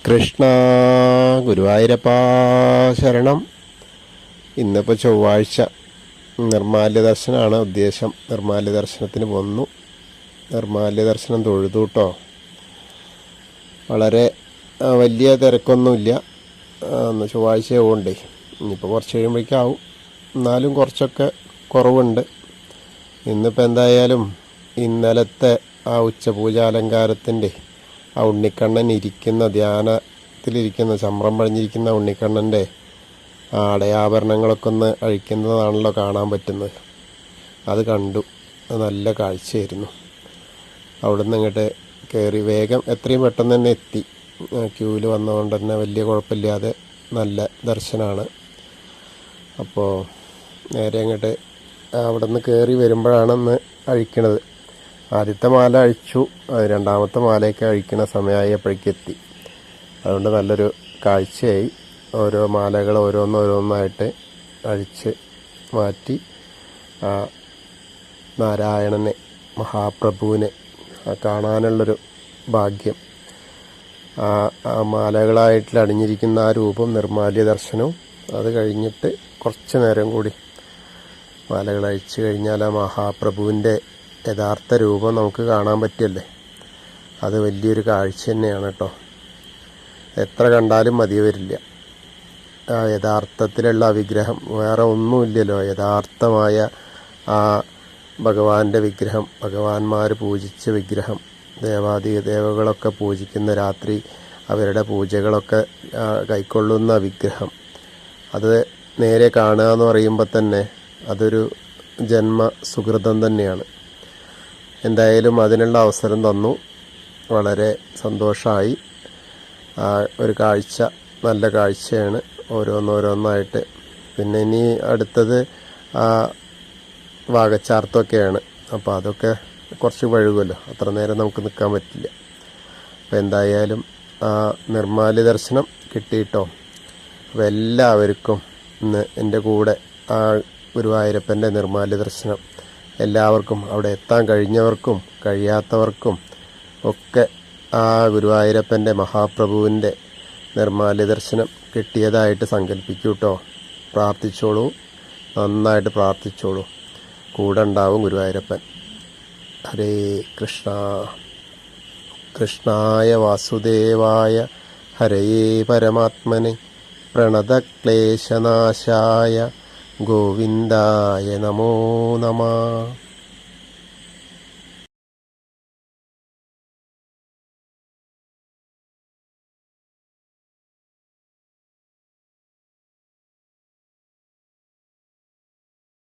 കൃഷ്ണ ഗുരുവായൂരപ്പ ശരണം. ഇന്നിപ്പോൾ ചൊവ്വാഴ്ച നിർമ്മാല്യ ദർശനമാണ് ഉദ്ദേശം. നിർമ്മാല്യ ദർശനത്തിന് വന്നു. നിർമ്മാല്യ ദർശനം തൊഴുതു കേട്ടോ. വളരെ വലിയ തിരക്കൊന്നുമില്ല. ചൊവ്വാഴ്ച പോകണ്ടേ. ഇനിയിപ്പോൾ കുറച്ച് കഴിയുമ്പോഴേക്കാവും. എന്നാലും കുറച്ചൊക്കെ കുറവുണ്ട്. ഇന്നിപ്പോൾ എന്തായാലും ഇന്നലത്തെ ആ ഉച്ചപൂജാലങ്കാരത്തിൻ്റെ ആ ഉണ്ണിക്കണ്ണൻ ഇരിക്കുന്ന ധ്യാനത്തിലിരിക്കുന്ന ചമ്രം പഴിഞ്ഞിരിക്കുന്ന ഉണ്ണിക്കണ്ണൻ്റെ ആ അടയാഭരണങ്ങളൊക്കെ ഒന്ന് അഴിക്കുന്നതാണല്ലോ കാണാൻ പറ്റുന്നത്. അത് കണ്ടു. അത് നല്ല കാഴ്ചയായിരുന്നു. അവിടെ നിന്ന് ഇങ്ങോട്ട് കയറി വേഗം എത്രയും പെട്ടെന്ന് തന്നെ എത്തി. ക്യൂവിൽ വന്നതുകൊണ്ട് തന്നെ വലിയ കുഴപ്പമില്ലാതെ നല്ല ദർശനമാണ്. അപ്പോൾ നേരെ അങ്ങോട്ട് അവിടെ നിന്ന് കയറി വരുമ്പോഴാണ് ഒന്ന് അഴിക്കണത്. ആദ്യത്തെ മാല അഴിച്ചു. രണ്ടാമത്തെ മാലയൊക്കെ അഴിക്കണ സമയമായപ്പോഴേക്ക് എത്തി. അതുകൊണ്ട് നല്ലൊരു കാഴ്ചയായി. ഓരോ മാലകൾ ഓരോന്നോരോന്നായിട്ട് അഴിച്ച് മാറ്റി ആ നാരായണനെ മഹാപ്രഭുവിനെ കാണാനുള്ളൊരു ഭാഗ്യം. ആ മാലകളായിട്ട് അണിഞ്ഞിരിക്കുന്ന ആ രൂപം നിർമ്മാല്യ ദർശനവും അത് കഴിഞ്ഞിട്ട് കുറച്ച് നേരം കൂടി മാലകൾ അഴിച്ചു കഴിഞ്ഞാൽ ആ മഹാപ്രഭുവിൻ്റെ യഥാർത്ഥ രൂപം നമുക്ക് കാണാൻ പറ്റിയല്ലേ. അത് വലിയൊരു കാഴ്ച തന്നെയാണ് കേട്ടോ. എത്ര കണ്ടാലും മതി വരില്ല. ആ യഥാർത്ഥത്തിലുള്ള വിഗ്രഹം വേറെ ഒന്നുമില്ലല്ലോ. യഥാർത്ഥമായ ആ ഭഗവാന്റെ വിഗ്രഹം, ഭഗവാന്മാർ പൂജിച്ച വിഗ്രഹം, ദേവകളൊക്കെ പൂജിക്കുന്ന രാത്രി അവരുടെ പൂജകളൊക്കെ കൈക്കൊള്ളുന്ന വിഗ്രഹം, അത് നേരെ കാണുക എന്ന് പറയുമ്പോൾ തന്നെ അതൊരു ജന്മ സുഹൃതം തന്നെയാണ്. എന്തായാലും അതിനുള്ള അവസരം തന്നു. വളരെ സന്തോഷമായി. ഒരു കാഴ്ച നല്ല കാഴ്ചയാണ്. ഓരോന്നോരോന്നായിട്ട്. പിന്നെ ഇനി അടുത്തത് വാകച്ചാർത്തൊക്കെയാണ്. അപ്പോൾ അതൊക്കെ കുറച്ച് വഴുകുമല്ലോ. അത്ര നേരം നമുക്ക് നിൽക്കാൻ പറ്റില്ല. അപ്പോൾ എന്തായാലും നിർമ്മാല്യ ദർശനം കിട്ടിയിട്ടോ. അപ്പോൾ എല്ലാവർക്കും ഇന്ന് എൻ്റെ കൂടെ ആ ഗുരുവായൂരപ്പൻ്റെ നിർമ്മാല്യ ദർശനം എല്ലാവർക്കും, അവിടെ എത്താൻ കഴിഞ്ഞവർക്കും കഴിയാത്തവർക്കും ഒക്കെ ആ ഗുരുവായൂരപ്പൻ്റെ മഹാപ്രഭുവിൻ്റെ നിർമ്മാല്യ ദർശനം കിട്ടിയതായിട്ട് സങ്കല്പിക്കൂ കേട്ടോ. പ്രാർത്ഥിച്ചോളൂ, നന്നായിട്ട് പ്രാർത്ഥിച്ചോളൂ. കൂടെ ഉണ്ടാവും ഗുരുവായൂരപ്പൻ. ഹരേ കൃഷ്ണ. കൃഷ്ണായ വാസുദേവായ ഹരയേ പരമാത്മനെ പ്രണതക്ലേശനാശായ ഗോവിന്ദായ നമോ നമഃ.